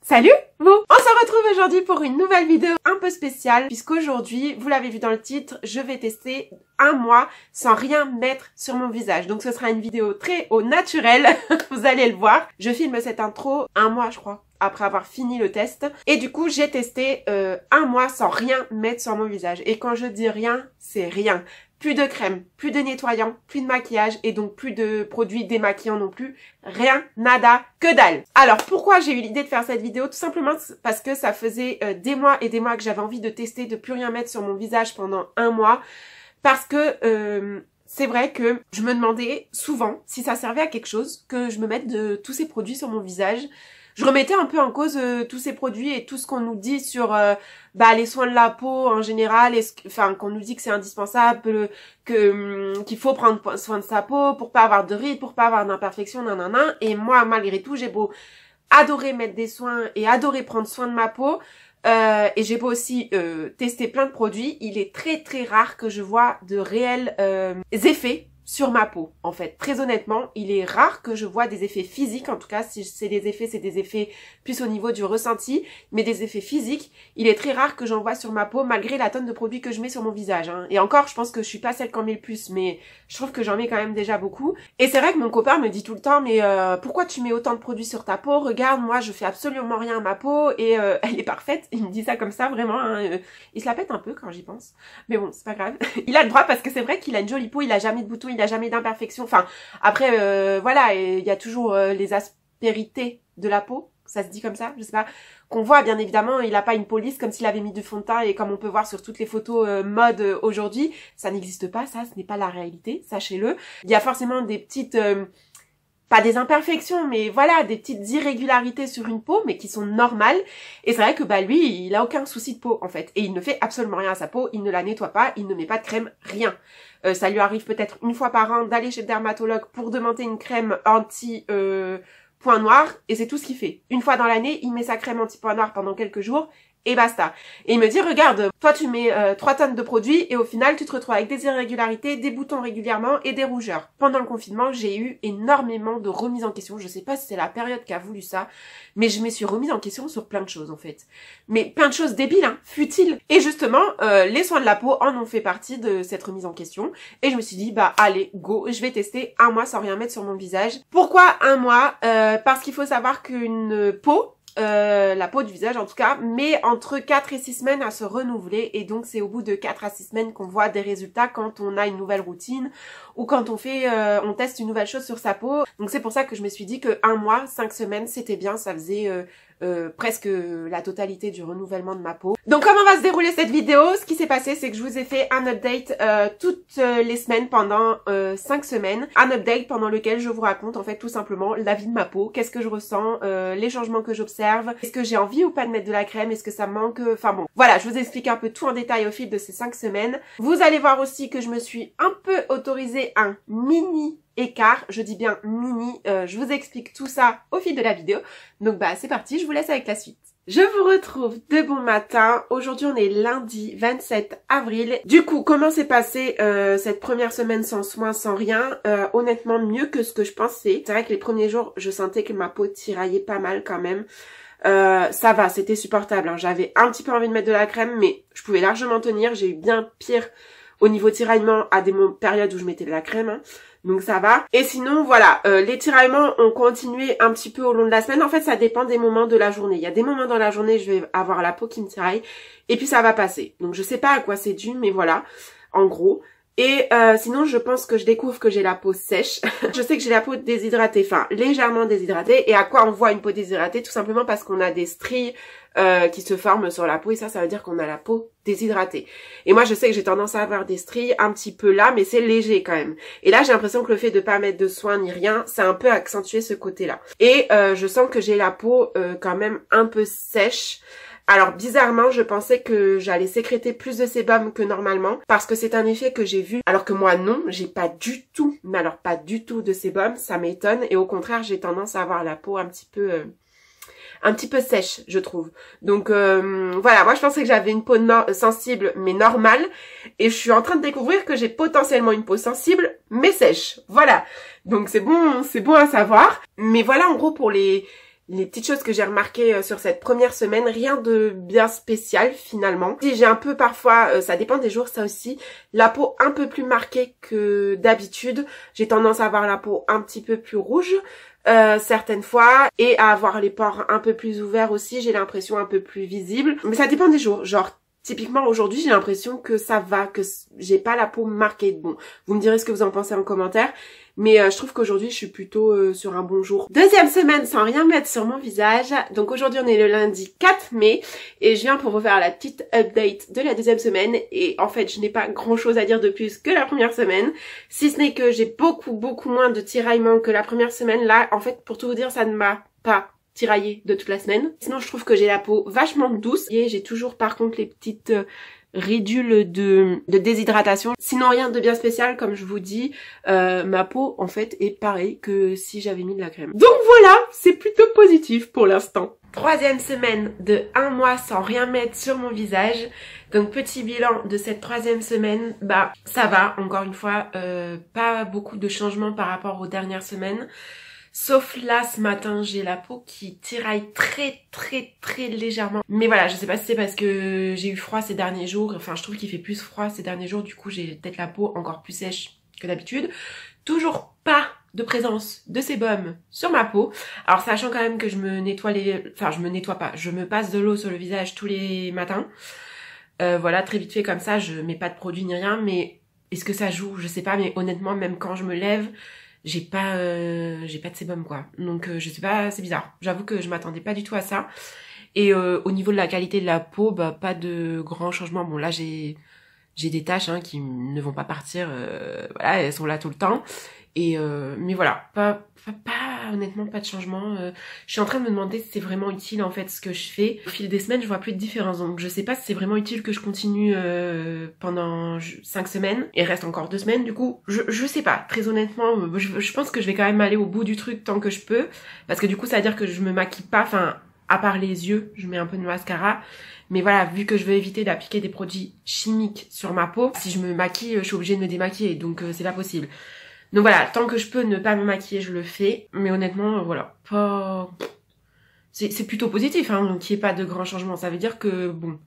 Salut vous! On se retrouve aujourd'hui pour une nouvelle vidéo un peu spéciale puisqu'aujourd'hui, vous l'avez vu dans le titre, je vais tester un mois sans rien mettre sur mon visage. Donc ce sera une vidéo très au naturel, vous allez le voir. Je filme cette intro un mois je crois, après avoir fini le test. Et du coup, j'ai testé un mois sans rien mettre sur mon visage. Et quand je dis rien, c'est rien. Plus de crème, plus de nettoyant, plus de maquillage et donc plus de produits démaquillants non plus. Rien, nada, que dalle. Alors pourquoi j'ai eu l'idée de faire cette vidéo? Tout simplement parce que ça faisait des mois et des mois que j'avais envie de tester, de plus rien mettre sur mon visage pendant un mois. Parce que c'est vrai que je me demandais souvent si ça servait à quelque chose que je me mette de tous ces produits sur mon visage. Je remettais un peu en cause tous ces produits et tout ce qu'on nous dit sur les soins de la peau en général, enfin qu'on nous dit que c'est indispensable, qu'il faut prendre soin de sa peau pour pas avoir de rides, pour pas avoir d'imperfections, nanana. Et moi, malgré tout, j'ai beau adorer mettre des soins et adorer prendre soin de ma peau, et j'ai beau aussi tester plein de produits, il est très très rare que je vois de réels effets sur ma peau, en fait. Très honnêtement, il est rare que je vois des effets physiques, en tout cas, si c'est des effets plus au niveau du ressenti, mais des effets physiques, il est très rare que j'en vois sur ma peau, malgré la tonne de produits que je mets sur mon visage, hein. Et encore, je pense que je suis pas celle qui en met le plus, mais je trouve que j'en mets quand même déjà beaucoup. Et c'est vrai que mon copain me dit tout le temps, mais pourquoi tu mets autant de produits sur ta peau? Regarde, moi, je fais absolument rien à ma peau, et elle est parfaite. Il me dit ça comme ça, vraiment, hein. Il se la pète un peu quand j'y pense. Mais bon, c'est pas grave. Il a le droit, parce que c'est vrai qu'il a une jolie peau, il a jamais de boutons, il a jamais d'imperfection. Enfin, après, voilà, il y a toujours les aspérités de la peau, ça se dit comme ça, je sais pas, qu'on voit bien évidemment. Il a pas une peau lisse comme s'il avait mis du fond de teint et comme on peut voir sur toutes les photos mode aujourd'hui, ça n'existe pas, ça, ce n'est pas la réalité, sachez-le. Il y a forcément des petites... pas des imperfections, mais voilà, des petites irrégularités sur une peau, mais qui sont normales. Et c'est vrai que lui, il a aucun souci de peau, en fait. Et il ne fait absolument rien à sa peau, il ne la nettoie pas, il ne met pas de crème, rien. Ça lui arrive peut-être une fois par an d'aller chez le dermatologue pour demander une crème anti point noir, et c'est tout ce qu'il fait. Une fois dans l'année, il met sa crème anti point noir pendant quelques jours, et basta. Et il me dit, regarde, toi tu mets 3 tonnes de produits et au final tu te retrouves avec des irrégularités, des boutons régulièrement et des rougeurs. Pendant le confinement, j'ai eu énormément de remises en question. Je sais pas si c'est la période qui a voulu ça, mais je me suis remise en question sur plein de choses en fait. Mais plein de choses débiles, hein, futiles. Et justement, les soins de la peau en ont fait partie de cette remise en question. Et je me suis dit, allez, go, je vais tester un mois sans rien mettre sur mon visage. Pourquoi un mois? Parce qu'il faut savoir qu'une peau, la peau du visage en tout cas, met entre 4 et 6 semaines à se renouveler, et donc c'est au bout de 4 à 6 semaines qu'on voit des résultats quand on a une nouvelle routine ou quand on teste une nouvelle chose sur sa peau. Donc c'est pour ça que je me suis dit que un mois, 5 semaines c'était bien, ça faisait presque la totalité du renouvellement de ma peau. Donc comment va se dérouler cette vidéo? Ce qui s'est passé, c'est que je vous ai fait un update toutes les semaines pendant 5 semaines. Un update pendant lequel je vous raconte en fait tout simplement la vie de ma peau, qu'est-ce que je ressens, les changements que j'observe, est-ce que j'ai envie ou pas de mettre de la crème, est-ce que ça me manque, enfin bon. Voilà, je vous explique un peu tout en détail au fil de ces 5 semaines. Vous allez voir aussi que je me suis un peu autorisé un mini écart, je dis bien mini, je vous explique tout ça au fil de la vidéo. Donc c'est parti, je vous laisse avec la suite. Je vous retrouve de bon matin. Aujourd'hui on est lundi 27 avril. Du coup, comment s'est passée cette première semaine sans soins, sans rien? Honnêtement mieux que ce que je pensais. C'est vrai que les premiers jours je sentais que ma peau tiraillait pas mal quand même. Ça va, c'était supportable, hein. J'avais un petit peu envie de mettre de la crème, mais je pouvais largement tenir. J'ai eu bien pire au niveau tiraillement à des périodes où je mettais de la crème, hein. Donc ça va. Et sinon voilà, les tiraillements ont continué un petit peu au long de la semaine. En fait ça dépend des moments de la journée. Il y a des moments dans la journée je vais avoir la peau qui me tiraille et puis ça va passer. Donc je sais pas à quoi c'est dû, mais voilà, en gros. Et sinon je pense que je découvre que j'ai la peau sèche. Je sais que j'ai la peau déshydratée, enfin légèrement déshydratée. Et à quoi on voit une peau déshydratée? Tout simplement parce qu'on a des stries qui se forment sur la peau, et ça veut dire qu'on a la peau déshydratée. Et moi je sais que j'ai tendance à avoir des stries un petit peu là, mais c'est léger quand même. Et là j'ai l'impression que le fait de pas mettre de soins ni rien, ça a un peu accentué ce côté-là. Et je sens que j'ai la peau quand même un peu sèche. Alors bizarrement, je pensais que j'allais sécréter plus de sébum que normalement, parce que c'est un effet que j'ai vu, alors que moi non, j'ai pas du tout, mais alors pas du tout de sébum, ça m'étonne, et au contraire j'ai tendance à avoir la peau un petit peu sèche, je trouve. Donc voilà, moi je pensais que j'avais une peau sensible mais normale, et je suis en train de découvrir que j'ai potentiellement une peau sensible mais sèche. Voilà. Donc c'est bon à savoir. Mais voilà en gros pour les les petites choses que j'ai remarquées sur cette première semaine, rien de bien spécial finalement. Si j'ai un peu parfois, ça dépend des jours ça aussi, la peau un peu plus marquée que d'habitude. J'ai tendance à avoir la peau un petit peu plus rouge certaines fois et à avoir les pores un peu plus ouverts aussi, j'ai l'impression un peu plus visible. Mais ça dépend des jours, genre typiquement aujourd'hui j'ai l'impression que ça va, que j'ai pas la peau marquée. Bon, vous me direz ce que vous en pensez en commentaire. Mais je trouve qu'aujourd'hui, je suis plutôt sur un bon jour. Deuxième semaine sans rien mettre sur mon visage. Donc aujourd'hui, on est le lundi 4 mai. Et je viens pour vous faire la petite update de la deuxième semaine. Et en fait, je n'ai pas grand chose à dire de plus que la première semaine. Si ce n'est que j'ai beaucoup moins de tiraillements que la première semaine. Là, en fait, pour tout vous dire, ça ne m'a pas tiraillé de toute la semaine. Sinon, je trouve que j'ai la peau vachement douce. Et j'ai toujours par contre les petites ridules de déshydratation. Sinon rien de bien spécial comme je vous dis, ma peau en fait est pareille que si j'avais mis de la crème. Donc voilà, c'est plutôt positif pour l'instant. Troisième semaine de 1 mois sans rien mettre sur mon visage. Donc petit bilan de cette troisième semaine, bah ça va, encore une fois, pas beaucoup de changements par rapport aux dernières semaines. Sauf là, ce matin, j'ai la peau qui tiraille très légèrement. Mais voilà, je sais pas si c'est parce que j'ai eu froid ces derniers jours. Enfin, je trouve qu'il fait plus froid ces derniers jours. Du coup, j'ai peut-être la peau encore plus sèche que d'habitude. Toujours pas de présence de sébum sur ma peau. Alors, sachant quand même que je me nettoie Enfin, je me nettoie pas. Je me passe de l'eau sur le visage tous les matins. Voilà, très vite fait comme ça. Je mets pas de produit ni rien. Mais est-ce que ça joue? Je sais pas. Mais honnêtement, même quand je me lève, j'ai pas de sébum quoi. Donc je sais pas, c'est bizarre. J'avoue que je m'attendais pas du tout à ça. Et au niveau de la qualité de la peau, bah pas de grands changements. Bon là j'ai des taches hein, qui ne vont pas partir, voilà, elles sont là tout le temps. Et mais voilà, pas honnêtement pas de changement. Je suis en train de me demander si c'est vraiment utile en fait ce que je fais. Au fil des semaines, je vois plus de différence. Donc je sais pas si c'est vraiment utile que je continue pendant 5 semaines. Et reste encore 2 semaines. Du coup, je sais pas. Très honnêtement, je pense que je vais quand même aller au bout du truc tant que je peux. Parce que du coup, ça veut dire que je me maquille pas. Enfin, à part les yeux, je mets un peu de mascara. Mais voilà, vu que je veux éviter d'appliquer des produits chimiques sur ma peau, si je me maquille, je suis obligée de me démaquiller. Donc c'est pas possible. Donc voilà, tant que je peux ne pas me maquiller, je le fais. Mais honnêtement, voilà, pas... C'est plutôt positif, hein, qu'il n'y ait pas de grands changements. Ça veut dire que, bon,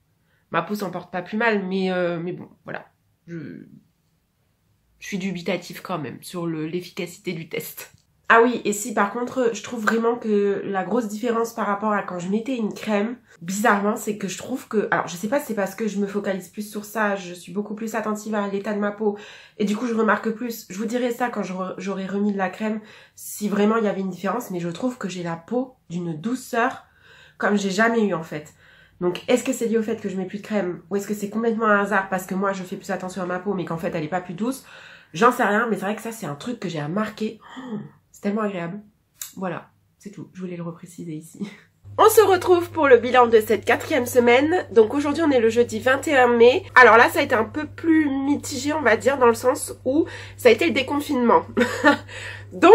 ma peau s'en porte pas plus mal, mais bon, voilà. Je suis dubitative quand même sur l'efficacité du test. Ah oui, et si par contre, je trouve vraiment que la grosse différence par rapport à quand je mettais une crème, bizarrement, c'est que je trouve que... Alors, je sais pas si c'est parce que je me focalise plus sur ça, je suis beaucoup plus attentive à l'état de ma peau, et du coup, je remarque plus. Je vous dirais ça quand j'aurais remis de la crème, si vraiment il y avait une différence, mais je trouve que j'ai la peau d'une douceur comme j'ai jamais eu en fait. Donc, est-ce que c'est lié au fait que je mets plus de crème, ou est-ce que c'est complètement un hasard parce que moi, je fais plus attention à ma peau, mais qu'en fait, elle est pas plus douce? J'en sais rien, mais c'est vrai que ça, c'est un truc que j'ai remarqué. C'est tellement agréable. Voilà, c'est tout. Je voulais le repréciser ici. On se retrouve pour le bilan de cette 4e semaine. Donc aujourd'hui on est le jeudi 21 mai. Alors là ça a été un peu plus mitigé on va dire dans le sens où ça a été le déconfinement. Donc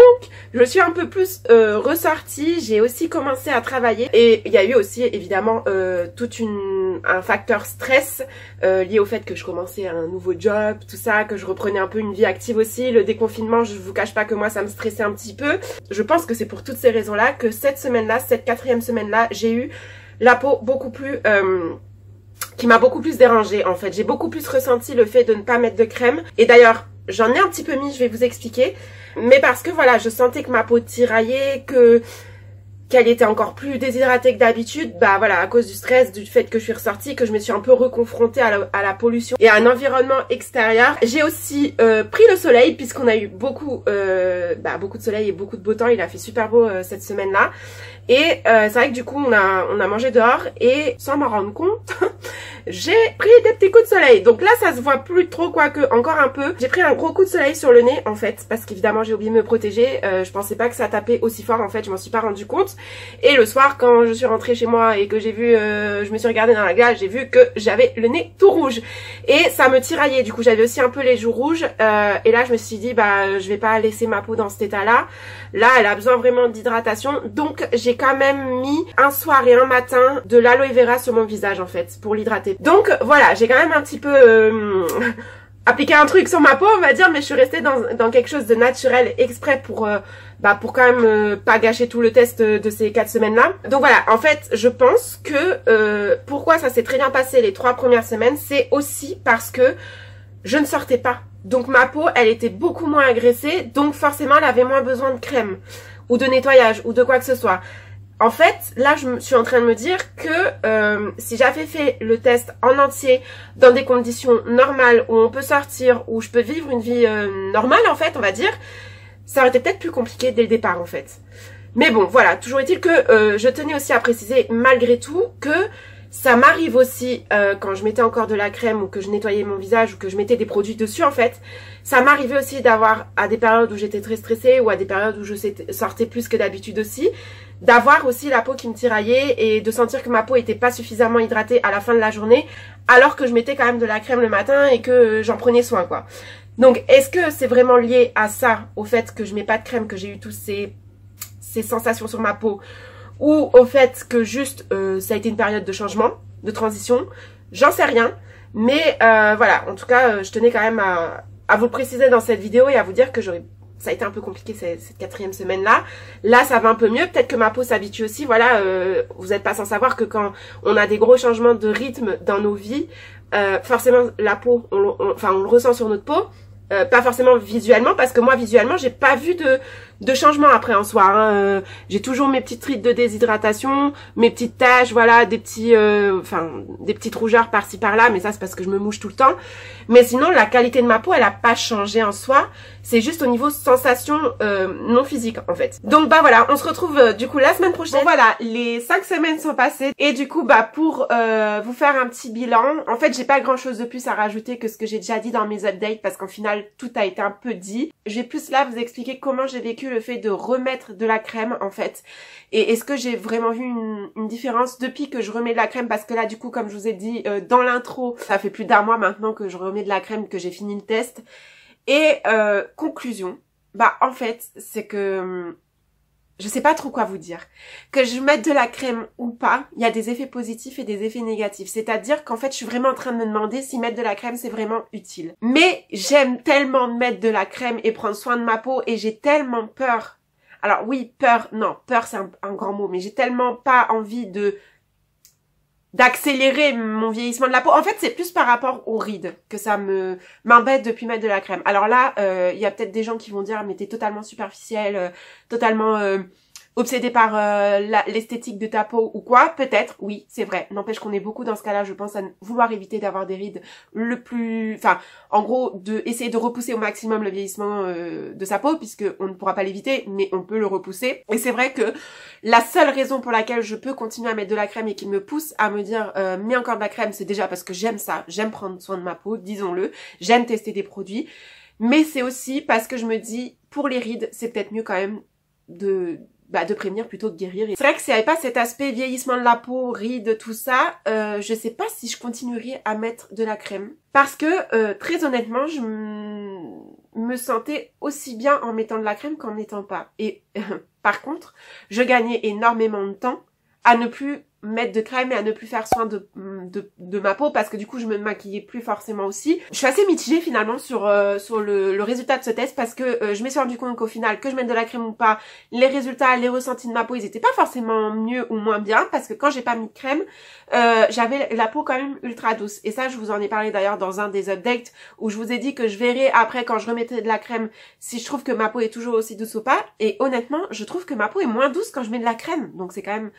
je suis un peu plus ressortie, j'ai aussi commencé à travailler et il y a eu aussi évidemment un facteur stress lié au fait que je commençais un nouveau job, tout ça, que je reprenais un peu une vie active aussi. Le déconfinement, je vous cache pas que moi ça me stressait un petit peu. Je pense que c'est pour toutes ces raisons-là que cette semaine-là, cette 4e semaine-là, j'ai eu la peau beaucoup plus... qui m'a beaucoup plus dérangée en fait. J'ai beaucoup plus ressenti le fait de ne pas mettre de crème. Et d'ailleurs, j'en ai un petit peu mis, je vais vous expliquer. Mais parce que voilà, je sentais que ma peau tiraillait, qu'elle était encore plus déshydratée que d'habitude, bah voilà, à cause du stress, du fait que je suis ressortie, que je me suis un peu reconfrontée à la pollution et à un environnement extérieur. J'ai aussi pris le soleil puisqu'on a eu beaucoup de soleil et beaucoup de beau temps, il a fait super beau cette semaine-là. Et c'est vrai que du coup on a mangé dehors et sans m'en rendre compte, j'ai pris des petits coups de soleil. Donc là ça se voit plus trop quoique encore un peu. J'ai pris un gros coup de soleil sur le nez en fait parce qu'évidemment j'ai oublié de me protéger. Je pensais pas que ça tapait aussi fort en fait, je m'en suis pas rendu compte. Et le soir quand je suis rentrée chez moi et que j'ai vu, je me suis regardée dans la glace, j'ai vu que j'avais le nez tout rouge. Et ça me tiraillait, du coup j'avais aussi un peu les joues rouges. Et là je me suis dit bah je vais pas laisser ma peau dans cet état là. Là elle a besoin vraiment d'hydratation. Donc j'ai quand même mis un soir et un matin de l'aloe vera sur mon visage en fait pour l'hydrater. Donc voilà, j'ai quand même un petit peu appliquer un truc sur ma peau, on va dire, mais je suis restée dans quelque chose de naturel exprès pour quand même pas gâcher tout le test de ces 4 semaines-là. Donc voilà, en fait, je pense que pourquoi ça s'est très bien passé les 3 premières semaines, c'est aussi parce que je ne sortais pas. Donc ma peau, elle était beaucoup moins agressée, donc forcément, elle avait moins besoin de crème ou de nettoyage ou de quoi que ce soit. En fait, là, je suis en train de me dire que si j'avais fait le test en entier dans des conditions normales où on peut sortir, où je peux vivre une vie normale, en fait, on va dire, ça aurait été peut-être plus compliqué dès le départ, en fait. Mais bon, voilà, toujours est-il que je tenais aussi à préciser, malgré tout, que ça m'arrive aussi, quand je mettais encore de la crème ou que je nettoyais mon visage ou que je mettais des produits dessus, en fait, ça m'arrivait aussi d'avoir, à des périodes où j'étais très stressée ou à des périodes où je sortais plus que d'habitude aussi, d'avoir aussi la peau qui me tiraillait et de sentir que ma peau était pas suffisamment hydratée à la fin de la journée, alors que je mettais quand même de la crème le matin et que j'en prenais soin, quoi. Donc, est-ce que c'est vraiment lié à ça, au fait que je mets pas de crème, que j'ai eu tous ces sensations sur ma peau, ou au fait que juste ça a été une période de changement, de transition? J'en sais rien, mais voilà, en tout cas, je tenais quand même à vous le préciser dans cette vidéo et à vous dire que ça a été un peu compliqué cette 4e semaine-là. Là, ça va un peu mieux. Peut-être que ma peau s'habitue aussi. Voilà, vous n'êtes pas sans savoir que quand on a des gros changements de rythme dans nos vies, forcément, la peau, on le ressent sur notre peau. Pas forcément visuellement, parce que moi, visuellement, j'ai pas vu de changement après en soi. Hein. J'ai toujours mes petites rides de déshydratation, mes petites taches, voilà, des petites rougeurs par-ci par-là, mais ça, c'est parce que je me mouche tout le temps. Mais sinon, la qualité de ma peau, elle a pas changé en soi. C'est juste au niveau sensation non physique, en fait. Donc, bah voilà, on se retrouve du coup la semaine prochaine. Bon, voilà, les 5 semaines sont passées. Et du coup, bah pour vous faire un petit bilan, en fait, j'ai pas grand-chose de plus à rajouter que ce que j'ai déjà dit dans mes updates, parce qu'en final, tout a été un peu dit. Je vais plus là vous expliquer comment j'ai vécu le fait de remettre de la crème, en fait. Et est-ce que j'ai vraiment vu une différence depuis que je remets de la crème, parce que là, du coup, comme je vous ai dit dans l'intro, ça fait plus d'1 mois maintenant que je remets de la crème, que j'ai fini le test. Et conclusion, bah en fait, c'est que je sais pas trop quoi vous dire. Que je mette de la crème ou pas, il y a des effets positifs et des effets négatifs. C'est-à-dire qu'en fait, je suis vraiment en train de me demander si mettre de la crème, c'est vraiment utile. Mais j'aime tellement mettre de la crème et prendre soin de ma peau, et j'ai tellement peur. Alors oui, peur, non, peur c'est un grand mot, mais j'ai tellement pas envie d'accélérer mon vieillissement de la peau. En fait, c'est plus par rapport aux rides que ça m'embête depuis mettre de la crème. Alors là, il y a peut-être des gens qui vont dire mais t'es totalement superficielle, totalement obsédée par l'esthétique de ta peau ou quoi. Peut-être, oui, c'est vrai. N'empêche qu'on est beaucoup dans ce cas-là, je pense, à vouloir éviter d'avoir des rides en gros, essayer de repousser au maximum le vieillissement de sa peau, puisque on ne pourra pas l'éviter, mais on peut le repousser. Et c'est vrai que la seule raison pour laquelle je peux continuer à mettre de la crème et qui me pousse à me dire mets encore de la crème, c'est déjà parce que j'aime ça, j'aime prendre soin de ma peau, disons-le, j'aime tester des produits, mais c'est aussi parce que je me dis, pour les rides, c'est peut-être mieux quand même de prévenir plutôt que guérir. C'est vrai que s'il n'y avait pas cet aspect vieillissement de la peau, rides, tout ça, je sais pas si je continuerais à mettre de la crème. Parce que, très honnêtement, je me sentais aussi bien en mettant de la crème qu'en mettant pas. Et par contre, je gagnais énormément de temps à ne plus mettre de crème et à ne plus faire soin de ma peau, parce que du coup je me maquillais plus forcément aussi. Je suis assez mitigée finalement sur le résultat de ce test, parce que je me suis rendu compte qu'au final, que je mette de la crème ou pas, les résultats, les ressentis de ma peau, ils étaient pas forcément mieux ou moins bien, parce que quand j'ai pas mis de crème, j'avais la peau quand même ultra douce. Et ça, je vous en ai parlé d'ailleurs dans un des updates où je vous ai dit que je verrais après quand je remettais de la crème si je trouve que ma peau est toujours aussi douce ou pas. Et honnêtement, je trouve que ma peau est moins douce quand je mets de la crème. Donc c'est quand même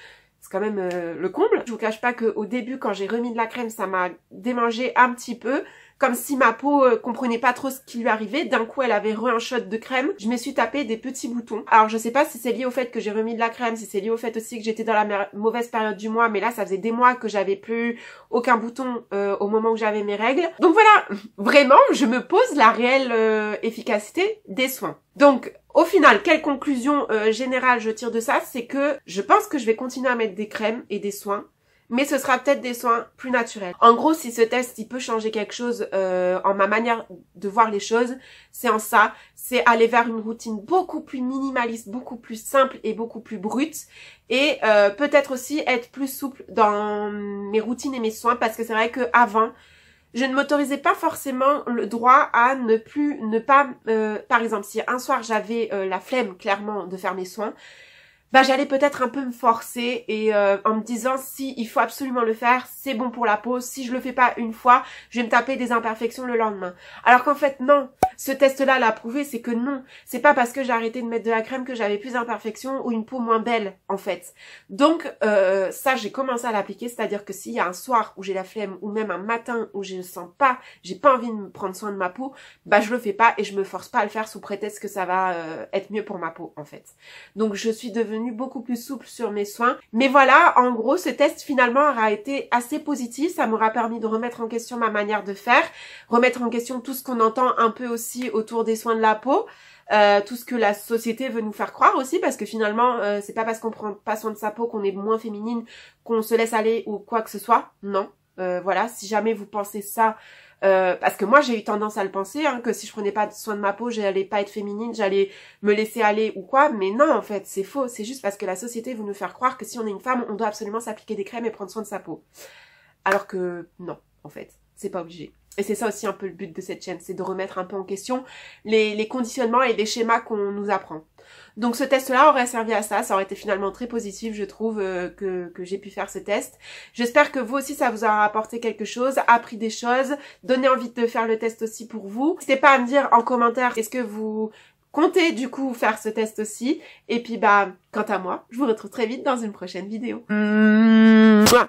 le comble. Je vous cache pas qu'au début, quand j'ai remis de la crème, ça m'a démangé un petit peu. Comme si ma peau comprenait pas trop ce qui lui arrivait. D'un coup, elle avait un shot de crème. Je me suis tapé des petits boutons. Alors, je sais pas si c'est lié au fait que j'ai remis de la crème, si c'est lié au fait aussi que j'étais dans la mauvaise période du mois. Mais là, ça faisait des mois que j'avais plus aucun bouton au moment où j'avais mes règles. Donc voilà, vraiment, je me pose la réelle efficacité des soins. Donc, au final, quelle conclusion générale je tire de ça? C'est que je pense que je vais continuer à mettre des crèmes et des soins, mais ce sera peut-être des soins plus naturels. En gros, si ce test, il peut changer quelque chose en ma manière de voir les choses, c'est en ça, c'est aller vers une routine beaucoup plus minimaliste, beaucoup plus simple et beaucoup plus brute, et peut-être aussi être plus souple dans mes routines et mes soins, parce que c'est vrai que avant, je ne m'autorisais pas forcément le droit à ne pas, par exemple, si un soir j'avais la flemme clairement de faire mes soins, bah j'allais peut-être un peu me forcer et en me disant si il faut absolument le faire, c'est bon pour la peau, si je le fais pas une fois, je vais me taper des imperfections le lendemain. Alors qu'en fait non, ce test-là l'a prouvé, c'est que non, c'est pas parce que j'ai arrêté de mettre de la crème que j'avais plus d'imperfections ou une peau moins belle en fait. Donc ça j'ai commencé à l'appliquer, c'est-à-dire que s'il y a un soir où j'ai la flemme ou même un matin où je ne sens pas, j'ai pas envie de me prendre soin de ma peau, bah je le fais pas et je me force pas à le faire sous prétexte que ça va être mieux pour ma peau en fait. Donc je suis devenue beaucoup plus souple sur mes soins. Mais voilà, en gros, ce test finalement aura été assez positif. Ça m'aura permis de remettre en question ma manière de faire, remettre en question tout ce qu'on entend un peu aussi autour des soins de la peau, tout ce que la société veut nous faire croire aussi, parce que finalement, c'est pas parce qu'on prend pas soin de sa peau qu'on est moins féminine, qu'on se laisse aller ou quoi que ce soit. Non. Voilà, si jamais vous pensez ça, parce que moi j'ai eu tendance à le penser, hein, que si je prenais pas soin de ma peau, j'allais pas être féminine, j'allais me laisser aller ou quoi, mais non en fait c'est faux, c'est juste parce que la société veut nous faire croire que si on est une femme, on doit absolument s'appliquer des crèmes et prendre soin de sa peau. Alors que non, en fait, c'est pas obligé. Et c'est ça aussi un peu le but de cette chaîne, c'est de remettre un peu en question les conditionnements et les schémas qu'on nous apprend. Donc ce test-là aurait servi à ça, ça aurait été finalement très positif, je trouve, que j'ai pu faire ce test. J'espère que vous aussi ça vous aura apporté quelque chose, appris des choses, donné envie de faire le test aussi pour vous. N'hésitez pas à me dire en commentaire est-ce que vous comptez du coup faire ce test aussi. Et puis bah, quant à moi, je vous retrouve très vite dans une prochaine vidéo. Mouah.